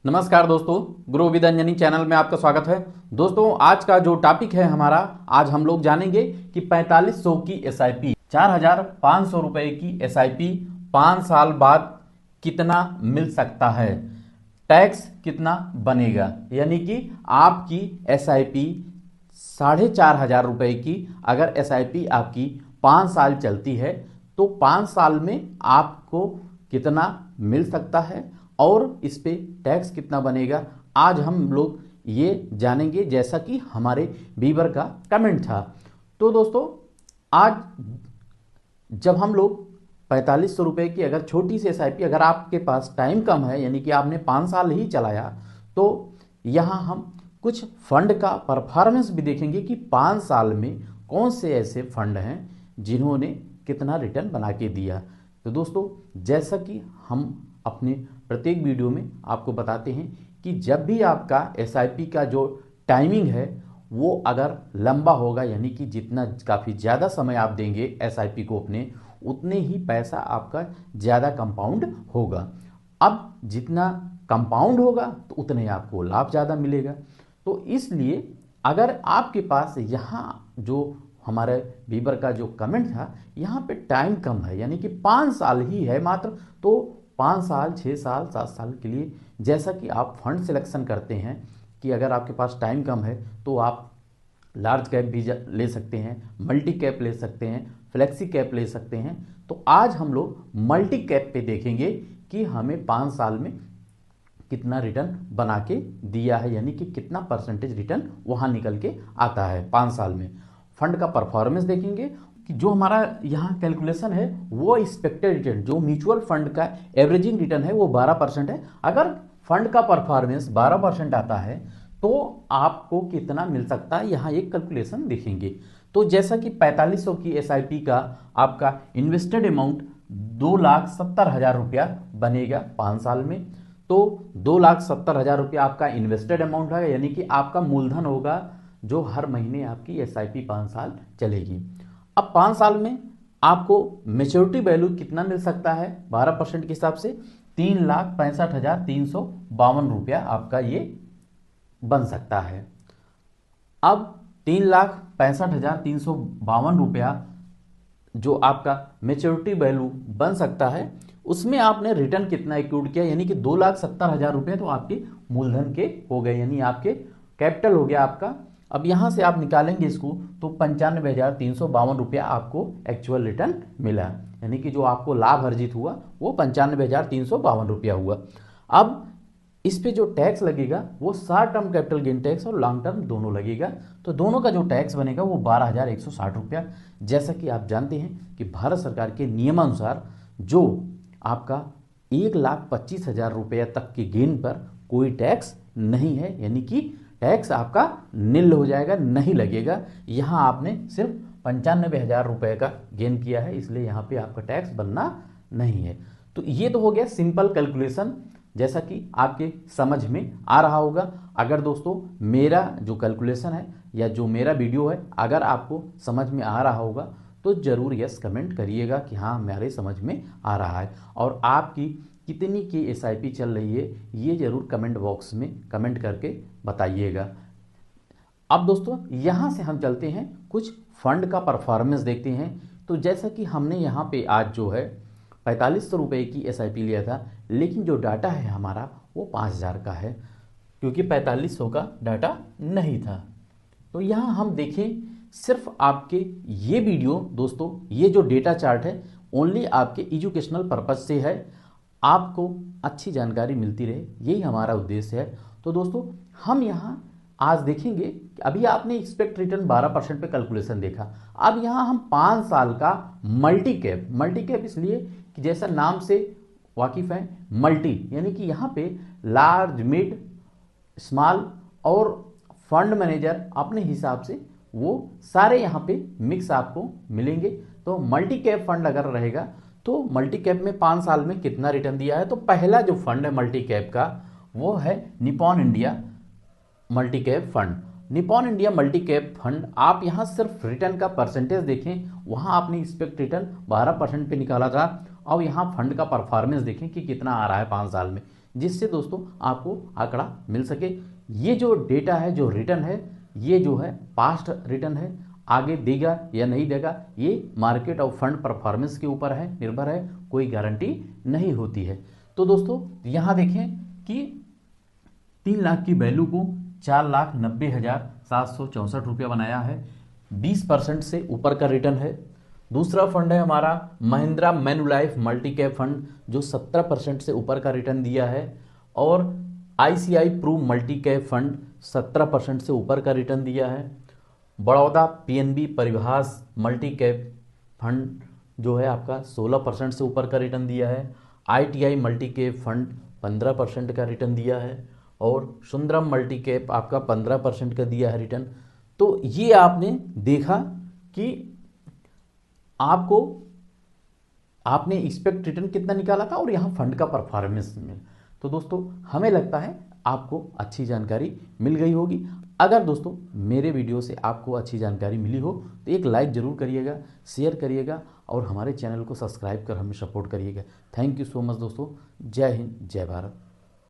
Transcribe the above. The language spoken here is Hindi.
नमस्कार दोस्तों, ग्रो विद अंजनी चैनल में आपका स्वागत है। दोस्तों, आज का जो टॉपिक है हमारा, आज हम लोग जानेंगे कि 4500 की एसआईपी, 4500 रुपए की एसआईपी 5 साल बाद कितना मिल सकता है, टैक्स कितना बनेगा। यानी कि आपकी एसआईपी 4500 रुपए की अगर एसआईपी आपकी 5 साल चलती है तो 5 साल में आपको कितना मिल सकता है और इस पे टैक्स कितना बनेगा, आज हम लोग ये जानेंगे, जैसा कि हमारे व्यूअर का कमेंट था। तो दोस्तों, आज जब हम लोग 4500 रुपए की अगर छोटी सी एसआईपी, अगर आपके पास टाइम कम है, यानी कि आपने 5 साल ही चलाया, तो यहाँ हम कुछ फंड का परफॉर्मेंस भी देखेंगे कि 5 साल में कौन से ऐसे फंड हैं जिन्होंने कितना रिटर्न बना के दिया। तो दोस्तों, जैसा कि हम अपने प्रत्येक वीडियो में आपको बताते हैं कि जब भी आपका एसआईपी का जो टाइमिंग है वो अगर लंबा होगा, यानी कि जितना काफ़ी ज़्यादा समय आप देंगे एसआईपी को अपने, उतने ही पैसा आपका ज़्यादा कंपाउंड होगा। अब जितना कंपाउंड होगा तो उतने आपको लाभ ज़्यादा मिलेगा। तो इसलिए अगर आपके पास यहाँ जो हमारे व्यूअर का जो कमेंट था, यहाँ पे टाइम कम है, यानी कि 5 साल ही है मात्र, तो 5 साल 6 साल 7 साल के लिए जैसा कि आप फंड सिलेक्शन करते हैं कि अगर आपके पास टाइम कम है तो आप लार्ज कैप भी ले सकते हैं, मल्टी कैप ले सकते हैं, फ्लेक्सी कैप ले सकते हैं। तो आज हम लोग मल्टी कैप पे देखेंगे कि हमें 5 साल में कितना रिटर्न बना के दिया है, यानी कि कितना परसेंटेज रिटर्न वहाँ निकल के आता है 5 साल में। फंड का परफॉर्मेंस देखेंगे कि जो हमारा यहाँ कैलकुलेशन है वो एक्सपेक्टेड रिटर्न, जो म्यूचुअल फंड का एवरेजिंग रिटर्न है वो 12% है। अगर फंड का परफॉर्मेंस 12% आता है तो आपको कितना मिल सकता है, यहाँ एक कैलकुलेशन देखेंगे। तो जैसा कि 4500 की एसआईपी का आपका इन्वेस्टेड अमाउंट 2,70,000 रुपया बनेगा 5 साल में। तो 2,70,000 रुपया आपका इन्वेस्टेड अमाउंट है, यानी कि आपका मूलधन होगा जो हर महीने आपकी एसआईपी 5 साल चलेगी। अब 5 साल में आपको मेच्योरिटी वैल्यू कितना मिल सकता है 12% के हिसाब से, 3,65,352 रुपया आपका ये बन सकता है। अब 3,65,352 रुपया जो आपका मेच्योरिटी वैल्यू बन सकता है, उसमें आपने रिटर्न कितना एक्यूड किया, यानी कि 2,70,000 रुपये तो आपके मूलधन के हो गए, यानी आपके कैपिटल हो गया आपका। अब यहाँ से आप निकालेंगे इसको तो 95,352 रुपया आपको एक्चुअल रिटर्न मिला, यानी कि जो आपको लाभ अर्जित हुआ वो 95,352 रुपया हुआ। अब इस पे जो टैक्स लगेगा वो short term capital gain tax और लॉन्ग टर्म दोनों लगेगा। तो दोनों का जो टैक्स बनेगा वो 12,160 रुपया। जैसा कि आप जानते हैं कि भारत सरकार के नियमानुसार जो आपका 1,25,000 रुपया तक के गेन पर कोई टैक्स नहीं है, यानी कि टैक्स आपका निल हो जाएगा, नहीं लगेगा। यहाँ आपने सिर्फ 95,000 रुपये का गेन किया है, इसलिए यहाँ पे आपका टैक्स बनना नहीं है। तो ये तो हो गया सिंपल कैलकुलेशन, जैसा कि आपके समझ में आ रहा होगा। अगर दोस्तों मेरा जो कैलकुलेशन है या जो मेरा वीडियो है अगर आपको समझ में आ रहा होगा तो ज़रूर यस कमेंट करिएगा कि हाँ मेरे समझ में आ रहा है, और आपकी कितनी की एसआईपी चल रही है ये ज़रूर कमेंट बॉक्स में कमेंट करके बताइएगा। अब दोस्तों यहाँ से हम चलते हैं कुछ फंड का परफॉर्मेंस देखते हैं। तो जैसा कि हमने यहाँ पे आज जो है 4500 रुपये की एसआईपी लिया था, लेकिन जो डाटा है हमारा वो 5,000 का है, क्योंकि 4500 का डाटा नहीं था। तो यहाँ हम देखें, सिर्फ आपके ये वीडियो दोस्तों, ये जो डेटा चार्ट है ओनली आपके एजुकेशनल पर्पज से है, आपको अच्छी जानकारी मिलती रहे, यही हमारा उद्देश्य है। तो दोस्तों हम यहाँ आज देखेंगे कि अभी आपने एक्सपेक्ट रिटर्न 12% पे कैलकुलेशन देखा। अब यहाँ हम 5 साल का मल्टी कैप इसलिए कि जैसा नाम से वाकिफ है, मल्टी यानी कि यहाँ पे लार्ज, मिड, स्मॉल और फंड मैनेजर अपने हिसाब से वो सारे यहाँ पे मिक्स आपको मिलेंगे। तो मल्टी कैप फंड अगर रहेगा तो मल्टी कैप में 5 साल में कितना रिटर्न दिया है, तो पहला जो फंड है मल्टी कैप का वो है Nippon India multi cap fund. Nippon India multi cap fund, आप यहाँ सिर्फ रिटर्न का परसेंटेज देखें, वहाँ आपने एक्सपेक्ट रिटर्न 12% पे निकाला था। अब यहाँ फंड का परफॉर्मेंस देखें कि कितना आ रहा है 5 साल में। जिससे दोस्तों आपको आंकड़ा मिल सके। ये जो डेटा है, जो रिटर्न है, ये जो है पास्ट रिटर्न है, आगे देगा या नहीं देगा ये मार्केट और फंड परफॉर्मेंस के ऊपर है, निर्भर है, कोई गारंटी नहीं होती है। तो दोस्तों यहाँ देखें कि 3 लाख की वैल्यू को 4,90,764 रुपया बनाया है, 20% से ऊपर का रिटर्न है। दूसरा फंड है हमारा Mahindra Manulife multi cap fund, जो 17% से ऊपर का रिटर्न दिया है। और ICI Pru multi cap fund 17% से ऊपर का रिटर्न दिया है। Baroda PNB Paribas multi cap fund जो है आपका 16% से ऊपर का रिटर्न दिया है। आईटीआई मल्टी कैप फंड 15% का रिटर्न दिया है। और सुंदरम मल्टी कैप आपका 15% का दिया है रिटर्न। तो ये आपने देखा कि आपने एक्सपेक्ट रिटर्न कितना निकाला था और यहाँ फंड का परफॉर्मेंस में। तो दोस्तों हमें लगता है आपको अच्छी जानकारी मिल गई होगी। अगर दोस्तों मेरे वीडियो से आपको अच्छी जानकारी मिली हो तो एक लाइक ज़रूर करिएगा, शेयर करिएगा और हमारे चैनल को सब्सक्राइब कर हमें सपोर्ट करिएगा। थैंक यू सो मच दोस्तों। जय हिंद, जय भारत।